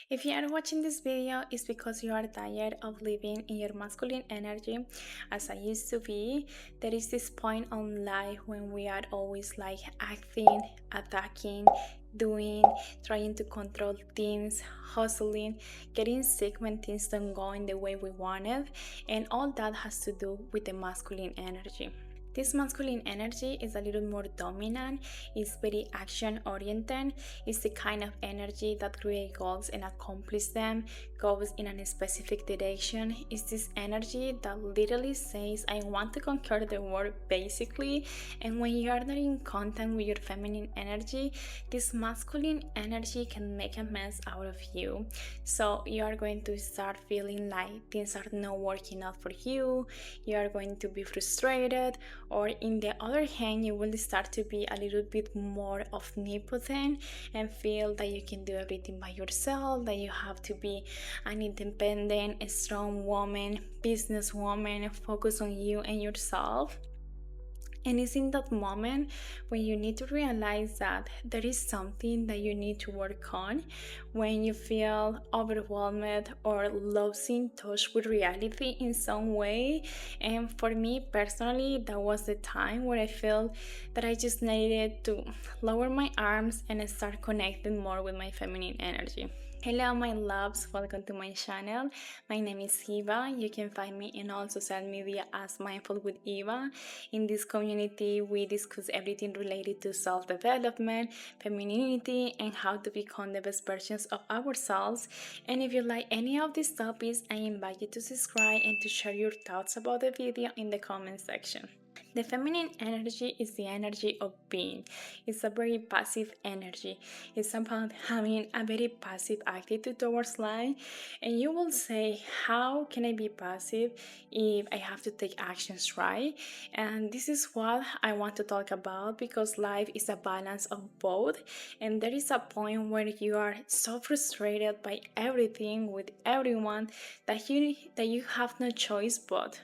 If you are watching this video, it's because you are tired of living in your masculine energy as I used to be. There is this point on life when we are always like acting, attacking, doing, trying to control things, hustling, getting sick when things don't go in the way we wanted, and all that has to do with the masculine energy. This masculine energy is a little more dominant, it's very action oriented, it's the kind of energy that creates goals and accomplishes them, goes in a specific direction. It's this energy that literally says, I want to conquer the world basically. And when you are not in contact with your feminine energy, this masculine energy can make a mess out of you. So you are going to start feeling like things are not working out for you, you are going to be frustrated, or in the other hand you will start to be a little bit more omnipotent and feel that you can do everything by yourself, that you have to be an independent, strong woman, businesswoman, focus on you and yourself. And it's in that moment when you need to realize that there is something that you need to work on, when you feel overwhelmed or losing touch with reality in some way. And for me personally, that was the time where I felt that I just needed to lower my arms and start connecting more with my feminine energy. Hello my loves, welcome to my channel. My name is Eva. You can find me in all social media as Mindful with Eva. In this community we discuss everything related to self-development, femininity, and how to become the best versions of ourselves. And if you like any of these topics, I invite you to subscribe and to share your thoughts about the video in the comment section. The feminine energy is the energy of being. It's a very passive energy. It's about having a very passive attitude towards life. And you will say, how can I be passive if I have to take actions, right? And this is what I want to talk about, because life is a balance of both. And there is a point where you are so frustrated by everything with everyone that you have no choice but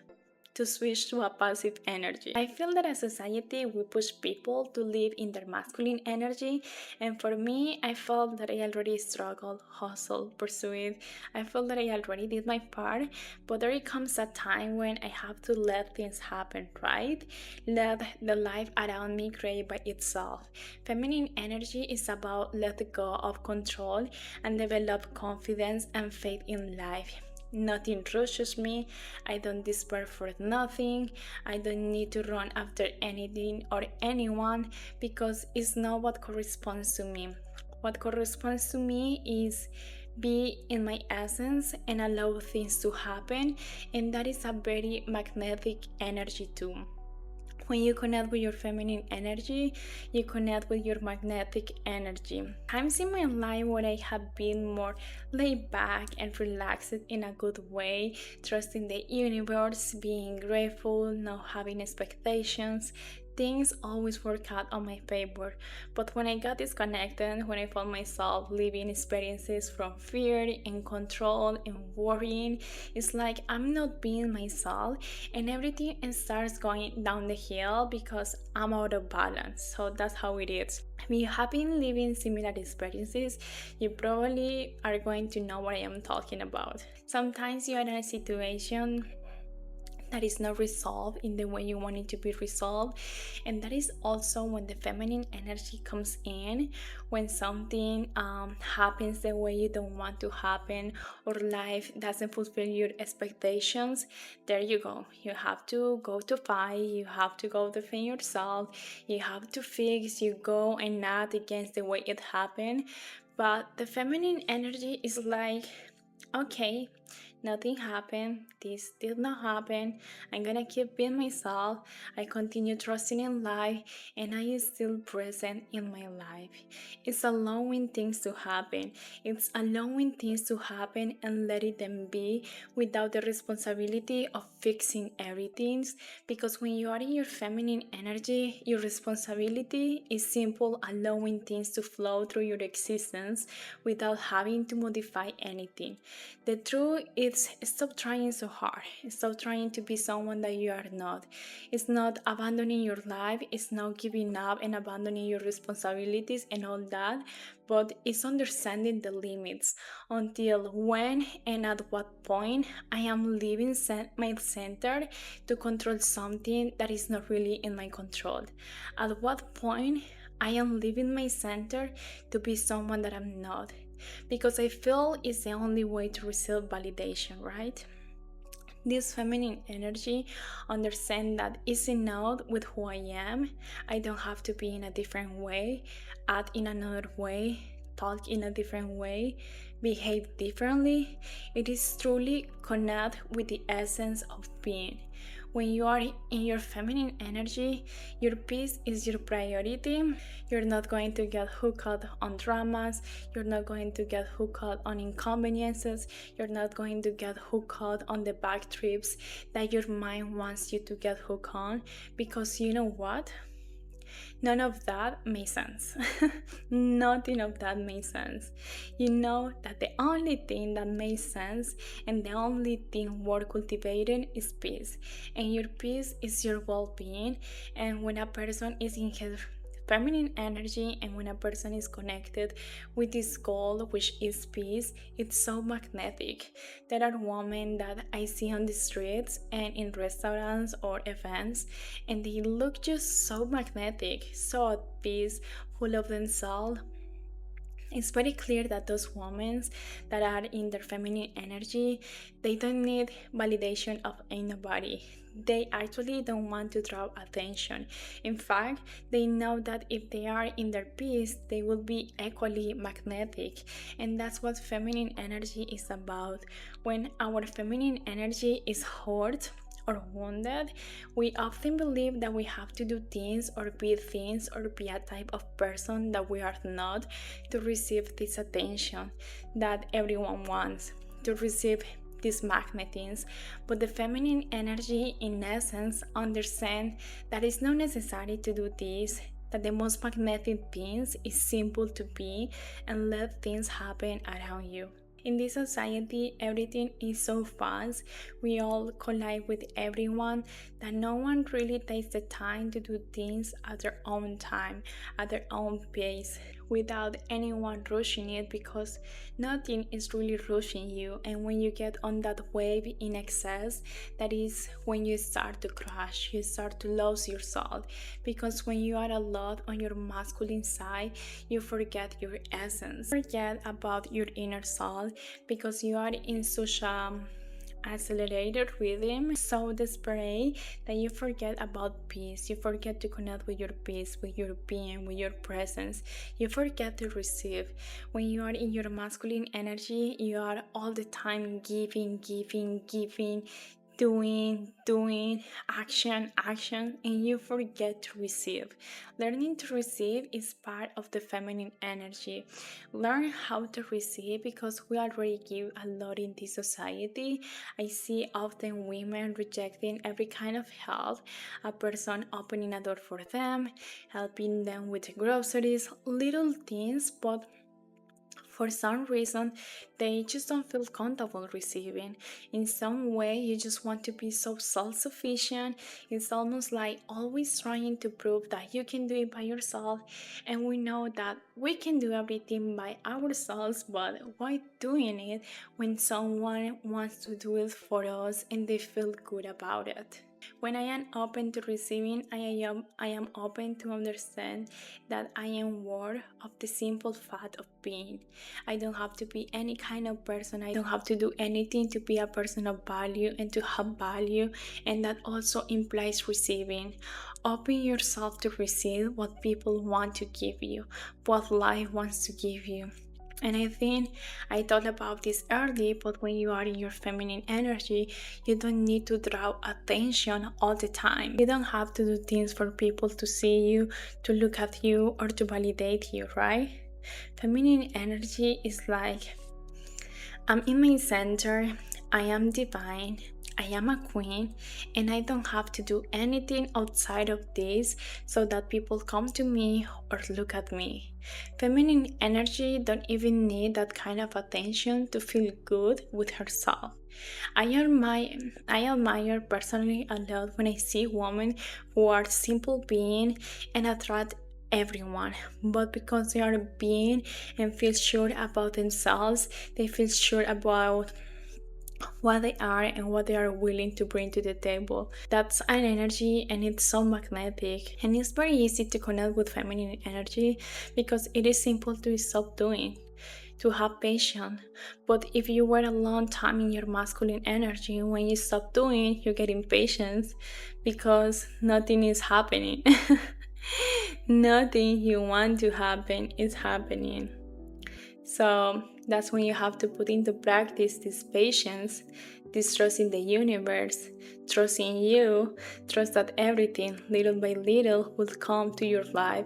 to switch to a passive energy. I feel that as a society we push people to live in their masculine energy, and for me I felt that I already struggled, hustled, pursued. I felt that I already did my part, but there comes a time when I have to let things happen, right? Let the life around me create by itself. Feminine energy is about letting go of control and develop confidence and faith in life. Nothing rushes me. I don't despair for nothing. I don't need to run after anything or anyone, because it's not what corresponds to me. What corresponds to me is be in my essence and allow things to happen, and that is a very magnetic energy too. When you connect with your feminine energy, you connect with your magnetic energy. Times in my life where I have been more laid back and relaxed in a good way, trusting the universe, being grateful, not having expectations, things always work out on my favor. But when I got disconnected, when I found myself living experiences from fear and control and worrying, it's like I'm not being myself, and everything starts going down the hill because I'm out of balance. So that's how it is. If you have been living similar experiences, you probably are going to know what I am talking about. Sometimes you are in a situation that is not resolved in the way you want it to be resolved, and that is also when the feminine energy comes in. When something happens the way you don't want to happen, or life doesn't fulfill your expectations, there you go. You have to go to fight, you have to go defend yourself, you have to fix, you go and not against the way it happened. But the feminine energy is like, okay, nothing happened, this did not happen, I'm gonna keep being myself, I continue trusting in life, and I am still present in my life. It's allowing things to happen, it's allowing things to happen and letting them be without the responsibility of fixing everything, because when you are in your feminine energy, your responsibility is simple, allowing things to flow through your existence without having to modify anything. The truth is it's stop trying so hard. Stop trying to be someone that you are not. It's not abandoning your life. It's not giving up and abandoning your responsibilities and all that. But it's understanding the limits until when and at what point I am leaving my center to control something that is not really in my control. At what point I am leaving my center to be someone that I'm not. Because I feel it's the only way to receive validation, right? This feminine energy understand that it's enough with who I am. I don't have to be in a different way, act in another way, talk in a different way, behave differently. It is truly connect with the essence of being. When you are in your feminine energy, your peace is your priority. You're not going to get hooked on dramas. You're not going to get hooked on inconveniences. You're not going to get hooked on the back trips that your mind wants you to get hooked on. Because you know what? None of that makes sense. Nothing of that makes sense. You know that the only thing that makes sense and the only thing worth cultivating is peace. And your peace is your well-being. And when a person is in his feminine energy and when a person is connected with this goal, which is peace, it's so magnetic. There are women that I see on the streets and in restaurants or events, and they look just so magnetic, so at peace, full of themselves. It's very clear that those women that are in their feminine energy, they don't need validation of anybody. They actually don't want to draw attention. In fact, they know that if they are in their peace, they will be equally magnetic. And that's what feminine energy is about. When our feminine energy is hurt, or wounded, we often believe that we have to do things or be a type of person that we are not to receive this attention that everyone wants, to receive this magnetism. But the feminine energy, in essence, understands that it's not necessary to do this, that the most magnetic things is simple to be and let things happen around you. In this society, everything is so fast. We all collide with everyone that no one really takes the time to do things at their own time, at their own pace, without anyone rushing it, because nothing is really rushing you. And when you get on that wave in excess, that is when you start to crash, you start to lose yourself. Because when you are a lot on your masculine side, you forget your essence, forget about your inner soul, because you are in such a accelerated rhythm, so desperate, that you forget about peace. You forget to connect with your peace, with your being, with your presence. You forget to receive. When you are in your masculine energy, you are all the time giving, doing, action, and you forget to receive. Learning to receive is part of the feminine energy. Learn how to receive, because we already give a lot in this society. I see often women rejecting every kind of help, a person opening a door for them, helping them with the groceries, little things, but for some reason, they just don't feel comfortable receiving. In some way, you just want to be so self-sufficient. It's almost like always trying to prove that you can do it by yourself. And we know that we can do everything by ourselves, but why doing it when someone wants to do it for us and they feel good about it? When I am open to receiving, I am open to understand that I am worth of the simple fact of being. I don't have to be any kind of person. I don't have to do anything to be a person of value and to have value, and that also implies receiving. Open yourself to receive what people want to give you, what life wants to give you. And I think I thought about this early, but when you are in your feminine energy, you don't need to draw attention all the time. You don't have to do things for people to see you, to look at you, or to validate you, right? Feminine energy is like, I'm in my center, I am divine, I am a queen and I don't have to do anything outside of this so that people come to me or look at me. Feminine energy don't even need that kind of attention to feel good with herself. I admire personally a lot when I see women who are simple being and attract everyone, but because they are being and feel sure about themselves, they feel sure about what they are and what they are willing to bring to the table. That's an energy and it's so magnetic. And it's very easy to connect with feminine energy because it is simple to stop doing, to have patience. But if you were a long time in your masculine energy, when you stop doing, you get impatient because nothing is happening. Nothing you want to happen is happening. So that's when you have to put into practice this patience, this trust in the universe, trust in you, trust that everything, little by little, will come to your life.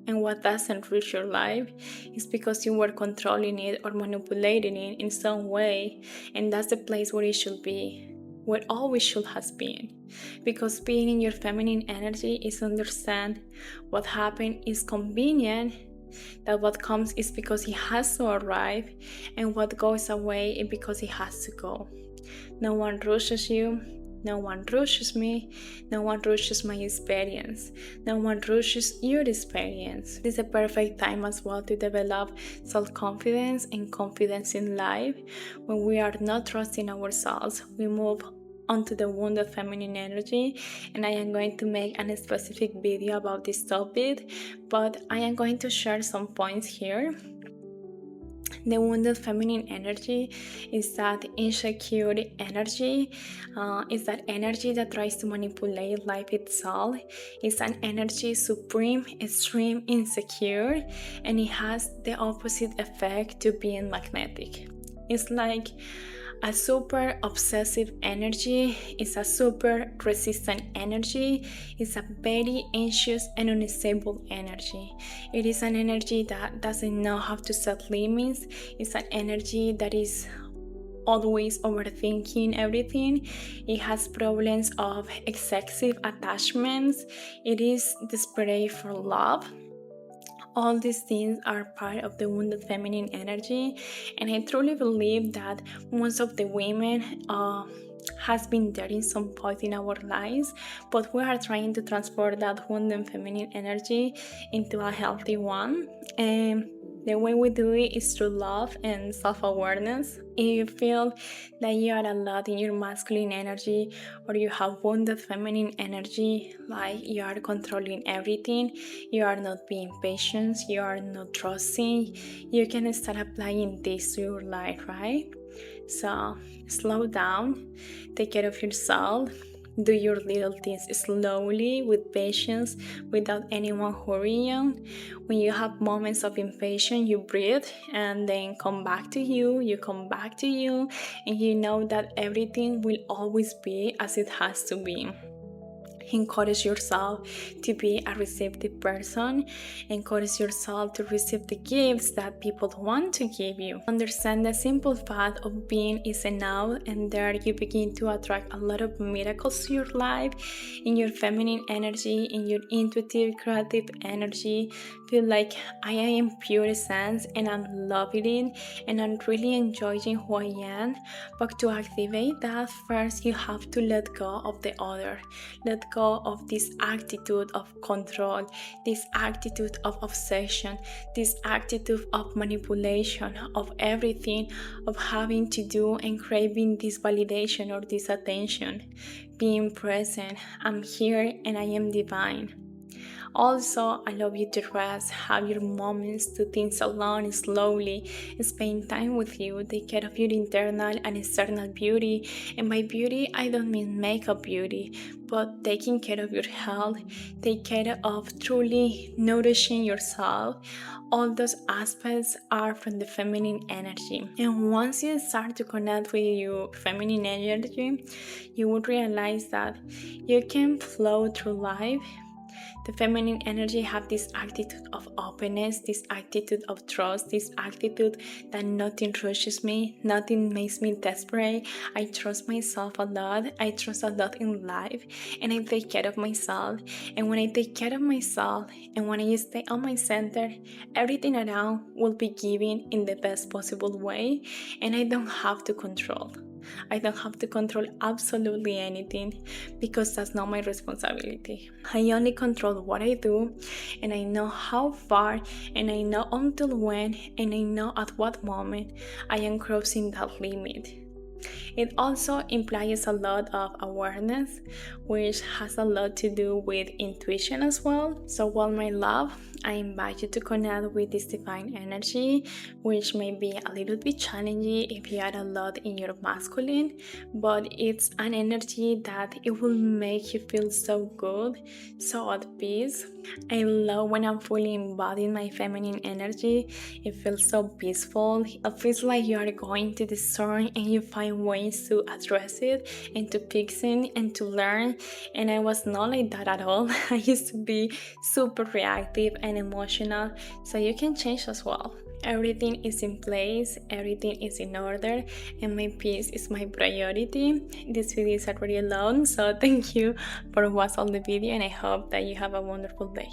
And what doesn't reach your life is because you were controlling it or manipulating it in some way, and that's the place where it should be, where always should has been. Because being in your feminine energy is understand what happened is convenient, that what comes is because it has to arrive, and what goes away is because it has to go. No one rushes you, no one rushes me, no one rushes my experience, no one rushes your experience. This is a perfect time as well to develop self-confidence and confidence in life. When we are not trusting ourselves, we move onto the wounded feminine energy, and I am going to make a specific video about this topic, but I am going to share some points here. The wounded feminine energy is that insecure energy, is that energy that tries to manipulate life itself. It's an energy supreme, extreme, insecure, and it has the opposite effect to being magnetic. It's like a super obsessive energy, is a super resistant energy, is a very anxious and unstable energy. It is an energy that doesn't know how to set limits. It's an energy that is always overthinking everything. It has problems of excessive attachments. It is desperate for love. All these things are part of the wounded feminine energy, and I truly believe that most of the women has been there in some point in our lives, but we are trying to transport that wounded feminine energy into a healthy one. And the way we do it is through love and self-awareness. If you feel that you are a lot in your masculine energy, or you have wounded feminine energy, like you are controlling everything, you are not being patient, you are not trusting, you can start applying this to your life, right? So slow down, take care of yourself, do your little things slowly, with patience, without anyone hurrying you. When you have moments of impatience, you breathe and then come back to you, and you know that everything will always be as it has to be. Encourage yourself to be a receptive person. Encourage yourself to receive the gifts that people want to give you. Understand the simple fact of being is enough, and there you begin to attract a lot of miracles to your life. In your feminine energy, in your intuitive, creative energy, feel like I am in pure essence and I'm loving it and I'm really enjoying who I am. But to activate that, first you have to let go of the other. Let go of this attitude of control, this attitude of obsession, this attitude of manipulation, of everything, of having to do and craving this validation or this attention. Being present, I'm here and I am divine. Also, allow you to rest, have your moments to think alone slowly, spend time with you, take care of your internal and external beauty. And by beauty, I don't mean makeup beauty, but taking care of your health, take care of truly nourishing yourself. All those aspects are from the feminine energy. And once you start to connect with your feminine energy, you will realize that you can flow through life The feminine energy have this attitude of openness, this attitude of trust, this attitude that nothing rushes me, nothing makes me desperate. I trust myself a lot. I trust a lot in life, and I take care of myself. And when I take care of myself, and when I stay on my center, everything around will be given in the best possible way, and I don't have to control. I don't have to control absolutely anything because that's not my responsibility. I only control what I do, and I know how far, and I know until when, and I know at what moment I am crossing that limit. It also implies a lot of awareness, which has a lot to do with intuition as well. So, while my love, I invite you to connect with this divine energy, which may be a little bit challenging if you are a lot in your masculine, but it's an energy that it will make you feel so good, so at peace. I love when I'm fully embodying my feminine energy. It feels so peaceful. It feels like you are going to the sun and you find ways to address it and to fix it and to learn. And I was not like that at all. I used to be super reactive and emotional. So you can change as well. Everything is in place, everything is in order, and my peace is my priority. This video is already long, so thank you for watching the video, and I hope that you have a wonderful day.